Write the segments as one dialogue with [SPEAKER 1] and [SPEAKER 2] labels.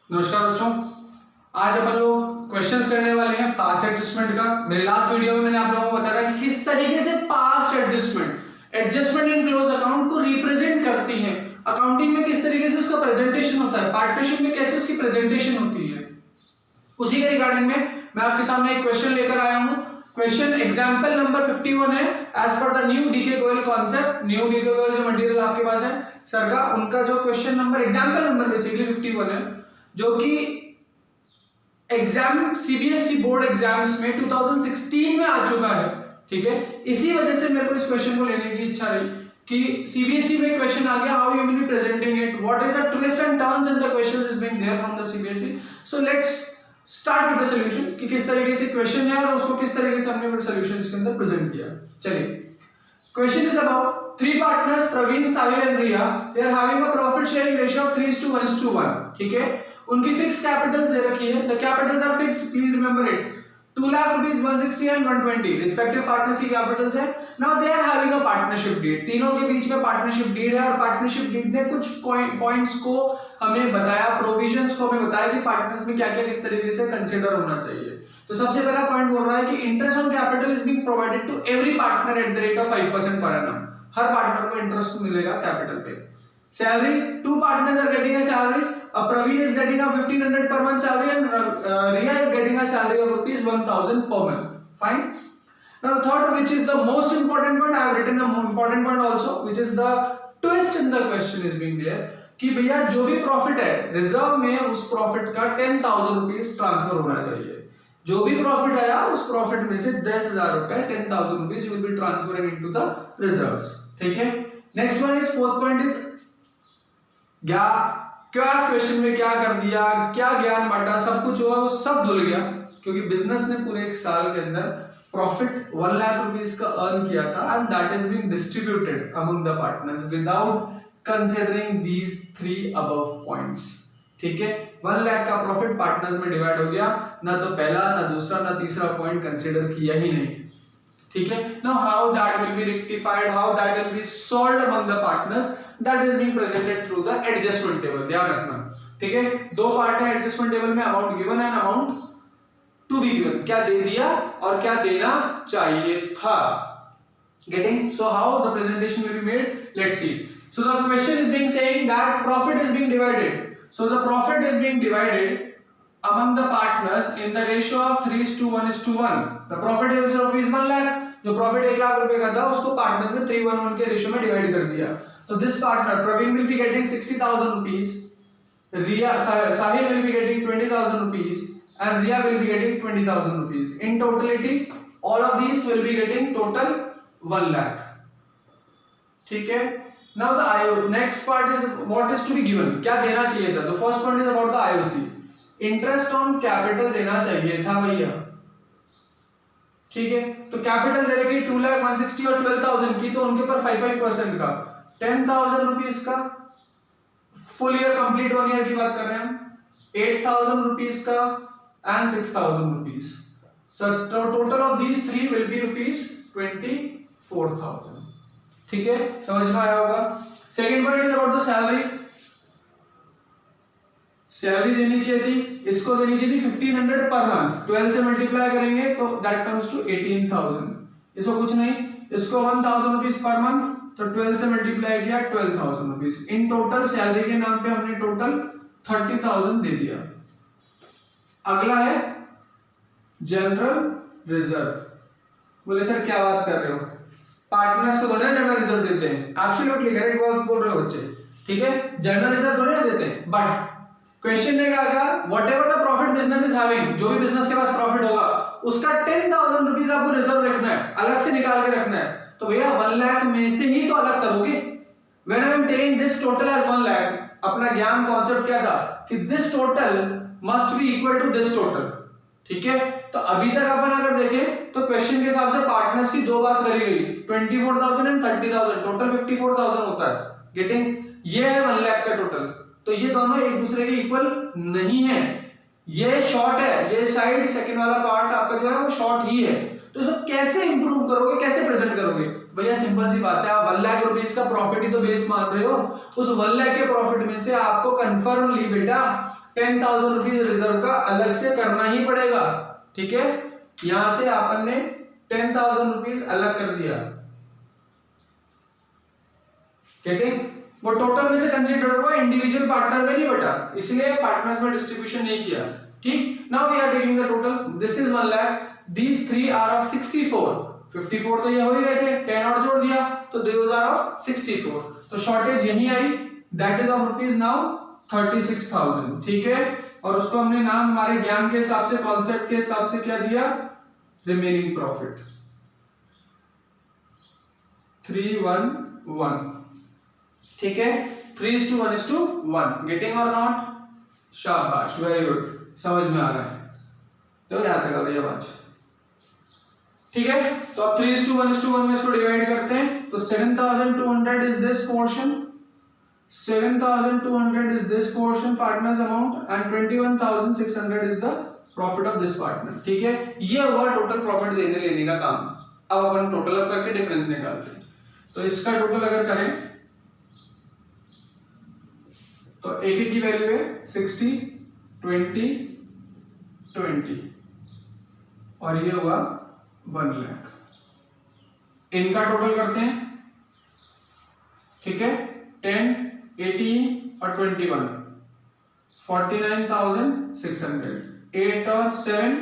[SPEAKER 1] नमस्कार बच्चों, आज अपन लोग क्वेश्चंस करने वाले हैं पास एडजस्टमेंट का। मेरे लास्ट वीडियो में मैंने आप लोगों को बताया कि किस तरीके से पास एडजस्टमेंट इन क्लोज अकाउंट को रिप्रेजेंट करती है। अकाउंटिंग में किस तरीके से उसका प्रेजेंटेशन होता है, पार्टनरशिप में कैसे उसकी प्रेजेंटेशन होती है, उसी के रिगार्डिंग में मैं आपके सामने एक क्वेश्चन लेकर आया हूं। क्वेश्चन एग्जांपल नंबर 51 है। As per the new D K Goyal concept, new D K Goyal जो मटेरियल आपके पास है सर का, उनका जो question number example number basically 51 है, जो कि एग्जाम सीबीएसई बोर्ड एग्जाम्स में 2016 में आ चुका है। ठीक है, इसी वजह से मेरे को इस क्वेश्चन को लेने की इच्छा रही कि सीबीएसई में क्वेश्चन आ गया, how you will be presenting it, what is the twist and turns in the questions is being there from the CBSE. So let's start with the solution कि किस तरीके से क्वेश्चन है और उसको किस तरीके से हमने सॉल्यूशन इसके अंदर प्रेजेंट किया। चलिए, question is about three partners Praveen, Sahil and Riya. They are having a profit sharing ratio of 3:1:1. ठीक है, उनकी फिक्स्ड कैपिटल्स दे रखी है। The capitals are fixed, please remember it, 2 lakh rupees, 160 and 120 respective partners की capitals है। Now they are having a partnership deed, तीनों के बीच में पार्टनरशिप डीड है और पार्टनरशिप डीड ने कुछ पॉइंट्स को हमें बताया, प्रोविजंस को हमें बताया कि पार्टनर्स में क्या-क्या किस तरीके से कंसीडर होना चाहिए। तो सबसे पहला पॉइंट बोल रहा है कि interest on capital is being provided to every partner at the rate of 5% per annum. हर पार्टनर को इंटरेस्ट मिलेगा कैपिटल पे। Salary, 2 partners are getting a salary. Praveen is getting a 1500 per month salary and Riya is getting a salary of rupees 1000 per month. Fine. Now the third, which is the most important point, I have written a important point also, which is the twist in the question is being there कि भैया जो भी profit है reserve में, उस profit का 10,000 rupees transfer होना चाहिए। जो भी प्रॉफिट आया उस प्रॉफिट में से 10,000 रुपए, 10,000 rupees will be transferring into the reserves. ठीक है, next one is fourth point is क्या क्वेश्चन में क्या कर दिया, क्या ज्ञान बांटा, सब कुछ हुआ वो सब धुल गया, क्योंकि बिजनेस ने पूरे एक साल के अंदर प्रॉफिट 1 लाख रुपीस का अर्न किया था and that is being distributed among the partners without considering these 3 above points. ठीक है, 1 लाख का प्रॉफिट पार्टनर्स में डिवाइड हो गया, ना तो पहला, ना दूसरा, ना तीसरा पॉइंट कंसीडर किया ही नहीं। ठीक है, now how that will be rectified, how that will be solved among the partners, that is being presented through the adjustment table। ध्यान रखना। ठीक है, 2 पार्ट है एडजस्टमेंट टेबल में, amount given and amount to be given, क्या दे दिया और क्या देना चाहिए था। Getting? So how the presentation will be made? Let's see. So the question is being saying that profit is being divided. So the profit is being divided among the partners in the ratio of 3:1:1. The profit is rupees 1 lakh, जो profit 1 lakh रुपए का था उसको partners में 3:1:1 के ratio में divide कर दिया। तो this partner Praveen will be getting 60,000 rupees, Sahil will be getting 20,000 rupees and Riya will be getting 20,000 rupees. In totality all of these will be getting total 1 lakh. ठीक है, now the IO, next part is what is to be given, क्या देना चाहिए था। The first point is about the IOC, interest on capital देना चाहिए था भैया। ठीक है, तो कैपिटल दे रखी 2 लाख 160 और 12,000 की, तो उनके ऊपर 5% का 10,000 रुपीस का फुल ईयर कंप्लीट 1 ईयर की बात कर रहे हैं हम, 8,000 रुपीस का and 6,000 rupees. So total of these 3 will be rupees 24,000। ठीक है, समझ में आया होगा। Second point is about the salary, salary देनी चाहिए थी, इसको देनी चाहिए थी 1500 पर मंथ, 12 से मल्टीप्लाई करेंगे तो दैट कम्स टू 18,000। इसको कुछ नहीं, इसको 1,000 रुपीस पर मंथ, तो 12 से मल्टीप्लाई किया 12,000 रुपीस। इन टोटल सैलरी के नाम पे हमने टोटल 30,000 दे दिया। अगला है जनरल रिजर्व। बोले सर क्या बात कर रहे हो, पार्टनर्स को थोड़ी ना जनरल रिजर्व देते हैं। एब्सोल्युटली करेक्ट बात बोल रहे हो बच्चे। ठीक है, जनरल रिजर्व थोड़ी ना देते हैं, बट क्वेश्चन ने क्या कहा, whatever the profit business is having, जो भी बिजनेस के पास प्रॉफिट होगा उसका 10,000 रुपीस आपको रिजर्व रखना है, अलग से निकाल के रखना है। तो भैया 1 लाख में से ही तो अलग करोगे। When I am taking this total as 1 lakh, अपना ज्ञान कॉन्सेप्ट क्या था कि this total must be equal to this total. ठीक है, तो अभी तक अपन अगर देखें तो क्वेश्चन के हिसाब से पार्टनर्स की 2 बात करी गई, 24,000 एंड 30,000, टोटल 54,000 होता है। गेटिंग? ये है 1 लाख का टोटल, तो ये दोनों एक दूसरे के इक्वल नहीं है, ये शॉर्ट है, ये साइड सेकंड वाला पार्ट आपका जो है वो शॉर्ट ही है। तो इसको कैसे इंप्रूव करोगे, कैसे प्रेजेंट करोगे भैया? सिंपल सी बात है, आप 1 लाख रुपीस का प्रॉफिट ही तो बेस मान रहे हो, उस 1 लाख के प्रॉफिट में से आपको कंफर्मली बेटा 10,000 रुपीज रिजर्व का अलग से करना ही पड़ेगा, ठीक है। यहां से आपन ने 10,000 रुपीज अलग कर दिया, गेटिंग। वो टोटल में से कंसीडर हुआ, इंडिविजुअल पार्टनर में नहीं बटा, इसलिए पार्टनर्स में डिस्ट्रीब्यूशन नहीं किया, ठीक। Now we are taking the total, this is 1 lakh, these 3 are of 64, 54 तो ये हो ही गए थे, 10 और जोड़ दिया तो those are of 64, तो शॉर्टेज यही आई, that is of rupees now 36,000, ठीक है। और उसको हमने नाम हमारे ज्ञान के हिसाब से, कॉन्सेप्ट के हिसाब से क्या दिया, रिमेनिंग प्रॉफिट 311, ठीक है। 3:1:1, गेटिंग और नॉट, शाबाश, वेरी गुड, समझ में आ रहा है, तो यहां तक आ गई बात, ठीक है। तो अब 3:1:1 में इसको डिवाइड करते हैं, तो 7,200 is this portion, 7,200 is this portion partners amount and 21,600 is the profit of this partner, ठीक है। ये हुआ टोटल प्रॉफिट देने लेने का काम। अब अपन टोटल अप करके डिफरेंस निकालते हैं, तो इसका टोटल अगर करें तो एक की वैल्यू है 60, 20, 20 और ये हुआ 1 लाख। इनका टोटल करते हैं, ठीक है, 10, 18 और 21, 49,600, 8 और 7,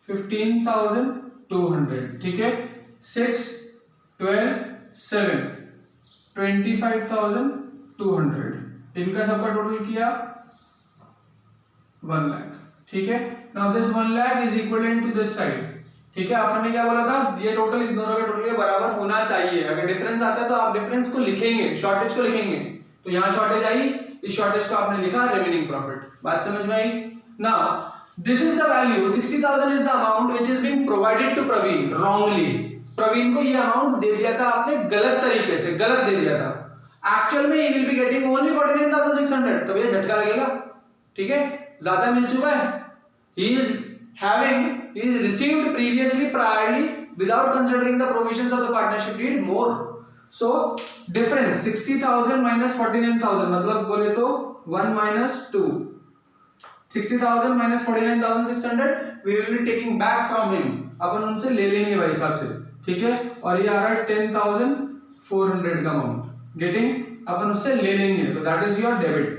[SPEAKER 1] 15,200, ठीक है। 6, 12, 7, 25,200, इनका सबका टोटल किया 1 लाख, ठीक है। Now this 1 lakh is equivalent to this side, ठीक है। आपने ने क्या बोला था, ये टोटल इन दोनों का टोटल के बराबर होना चाहिए। अगर डिफरेंस आता है तो आप डिफरेंस को लिखेंगे, शॉर्टेज को लिखेंगे, तो यहां शॉर्टेज आई, इस शॉर्टेज को आपने लिखा रिमेनिंग प्रॉफिट। बात समझ में आई? Now this is the value, 60,000 is the amount which is being provided to Praveen wrongly. Praveen को ये अमाउंट दे दिया था आपने गलत तरीके से, गलत दे दिया था। एक्चुअल में he will be getting only 49,600, तो ये झटका लगेगा, ठीक है, ज्यादा मिल चुका है। ही is received previously priorly without considering the provisions of the partnership deed more. So difference 60,000 minus 49,000 मतलब बोले तो 1 minus 2, 60,000 minus 49,600 we will be taking back from him, अपन उनसे ले लेंगे भाई हिसाब से, ठीक है। और ये आ रहा है 10,400 का अमाउंट, गेटिंग, अपन उससे ले लेंगे, तो that is your debit.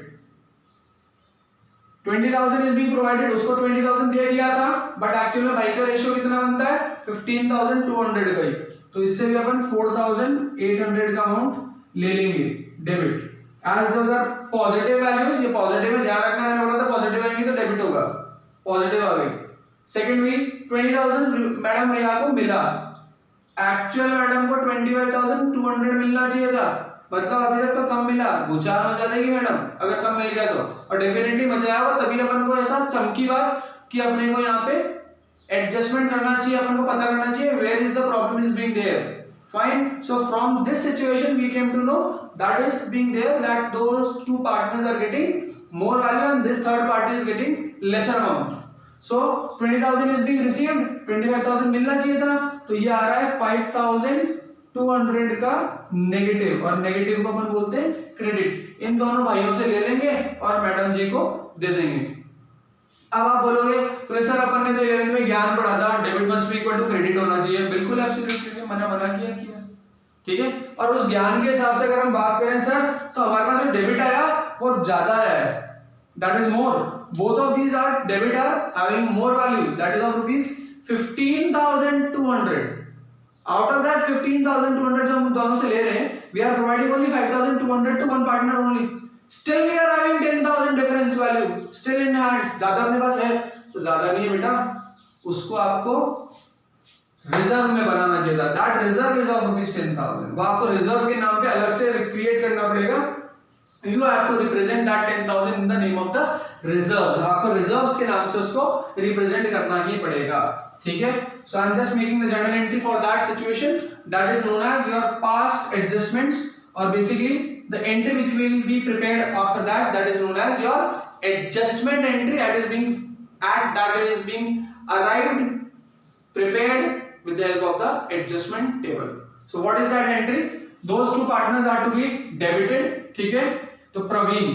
[SPEAKER 1] 20,000 is being provided, उसको 20,000 दे दिया था, बट एक्चुअल में भाई का रेशियो कितना बनता है 15,200 का ही, तो इससे भी अपन 4,800 का अमाउंट ले लेंगे debit. As those are positive values, ये पॉजिटिव है, ध्यान रखना, मैंने बोला था पॉजिटिव आएंगी तो डेबिट होगा, पॉजिटिव आ गई। सेकंड वी 20,000 मैडम रिया को मिला, एक्चुअल मैडम को 25,200 मिलना चाहिए था, मतलब अभी तक तो कम मिला, भूचाल मचा देगी मैडम अगर कम मिल गया तो, और डेफिनेटली मचाया होगा, तभी अपन को ऐसा चमकी बात कि अपने को यहाँ पे एडजस्टमेंट करना चाहिए, अपन को पता करना चाहिए where is the problem is being there, fine. So from this situation we came to know that is being there that those two partners are getting more value and this third party is getting lesser amount. So 20,000 is being received, 25,000 मिलना चाहिए था, तो ये आ रहा है 5,200 का negative, और negative को अपन बोलते हैं क्रेडिट। इन दोनों भाइयों से ले लेंगे और मैडम जी को दे देंगे। अब आप बोलोगे तो सर अपन ने तो 11th में ज्ञान पढ़ा था debit must be equal to credit होना चाहिए, बिल्कुल एब्सोल्युटली मना किया, ठीक है। और उस ज्ञान के हिसाब से अगर हम बात करें सर, तो हमारे पास जो डेबिट आया वो ज्यादा है, that is more, both of these are debit are having more values, that is of rupees 15,200। Out of that 15,200 जो हम दोनों से ले रहे हैं, we are providing only 5,200 to one partner only. Still we are having 10,000 difference value still in hands. ज्यादा अपने पास है तो ज्यादा नहीं है बेटा, उसको आपको रिजर्व में बनाना चाहिए था। That reserve is of rupees 10,000. वो आपको रिजर्व के नाम पे अलग से क्रिएट करना पड़ेगा। You have to represent that 10,000 in the name of the reserves. आपको reserves के नाम से उसको रिप्रेजेंट करना ही पड़ेगा, ठीक है। So I am just making the journal entry for that situation, that is known as your past adjustments, or basically the entry which will be prepared after that, that is known as your adjustment entry, that is being arrived prepared with the help of the adjustment table. So what is that entry? Those two partners are to be debited, ठीक है। तो प्रवीण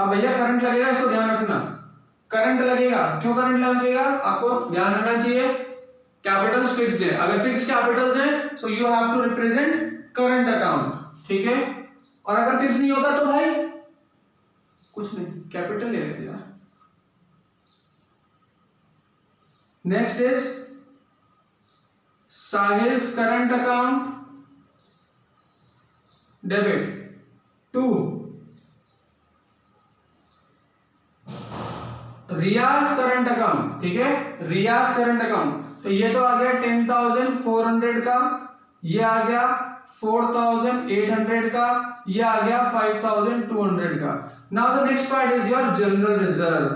[SPEAKER 1] अब भैया current लगेगा, इसको ध्यान रखना, current लगेगा, क्यों करंट लगेगा आपको ध्यान रखना चाहिए। कैपिटल्स फिक्स्ड है, अगर फिक्स्ड कैपिटल्स है so you have to represent current account, ठीक है। और अगर फिक्स नहीं होता तो भाई कुछ नहीं, कैपिटल ले लेते यार। Next is Sahil's current account debit to Riya's current account, ठीक है, रियाज करंट अकाउंट। तो ये तो आ गया 10,400 का, ये आ गया 4,800 का, ये आ गया 5,200 का। Now the next part is your general reserve.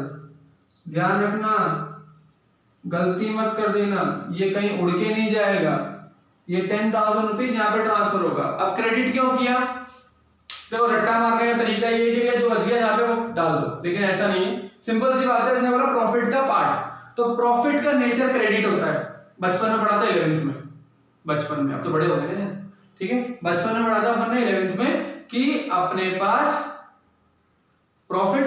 [SPEAKER 1] ध्यान रखना, गलती मत कर देना, ये कहीं उड़ के नहीं जाएगा, ये 10,000 रुपीज यहाँ पे ट्रांसफर होगा। अब क्रेडिट क्यों किया, देखो रट्टा मारने का तरीका ये कि भैया जो बच गया यहाँ पे वो डाल दो, लेकिन ऐसा नहीं है, सिंपल सी बात है। इसने बोला प्रॉफिट का पार्ट, तो प्रॉफिट का नेचर क्रेडिट होता है। बचपन में पढ़ा था 11th में, बचपन में, अब तो बड़े हो गए हैं, ठीक है, बचपन में पढ़ा था अपन ने 11th में कि अपने पास प्रॉफिट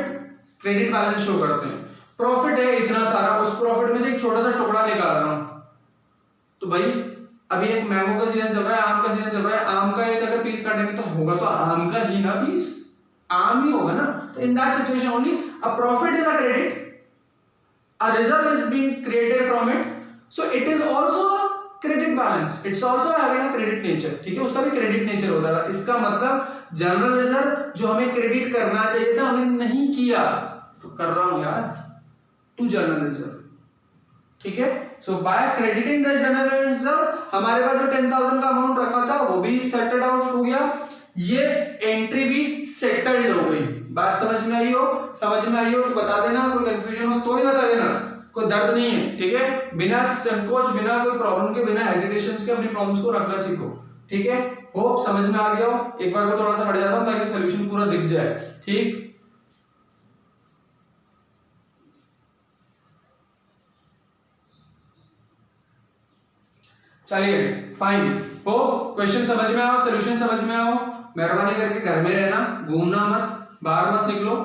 [SPEAKER 1] क्रेडिट बैलेंस शो करते हैं। प्रॉफिट है इतना सारा, उस प्रॉफिट में से एक छोटा सा टुकड़ा निकाल रहा हूं, तो भाई अभी एक मैंगो का सीजन चल रहा है, आम का सीजन चल रहा है, आम का एक अगर पीस काटेंगे तो होगा तो आम का ही ना पीस, आम ही होगा ना। तो in that situation only a profit is a credit, a reserve is being created from it, so it is also credit balance, it's also having a credit nature, ठीक है, उसका भी क्रेडिट नेचर होता है। इसका मतलब जनरल रिजर्व जो हमें क्रेडिट करना चाहिए था हमने नहीं किया, तो कर रहा हूं यार टू जनरल रिजर्व, ठीक है। So by crediting the general reserve हमारे पास जो 10,000 का अमाउंट रखा था वो भी सेटल्ड आउट हो गया, ये एंट्री भी सेटल्ड हो गई। बात समझ में आई हो, समझ में आई हो तो बता देना, कोई कंफ्यूजन हो तो ही बता देना, कोई दर्द नहीं है, ठीक है। बिना संकोच, बिना कोई प्रॉब्लम के, बिना हेजिटेशंस के अपनी प्रॉब्लम्स को रखना सीखो, ठीक है। होप समझ में आ गया हो, एक बार को थोड़ा सा पढ़ जाता हूं ताकि सॉल्यूशन पूरा दिख जाए, ठीक। चलिए फाइन, हो क्वेश्चन समझ में आओ, सॉल्यूशन समझ में आओ। मेहरबानी करके घर में रहना, घूमना मत, बाहर मत निकलो,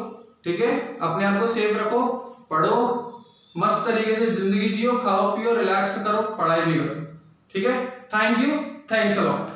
[SPEAKER 1] ठीक है। अपने आप को सेफ रखो, पढ़ो, मस्त तरीके से जिंदगी जियो, खाओ पियो, रिलैक्स करो, पढ़ाई भी करो, ठीक है। Thank you, thanks a lot.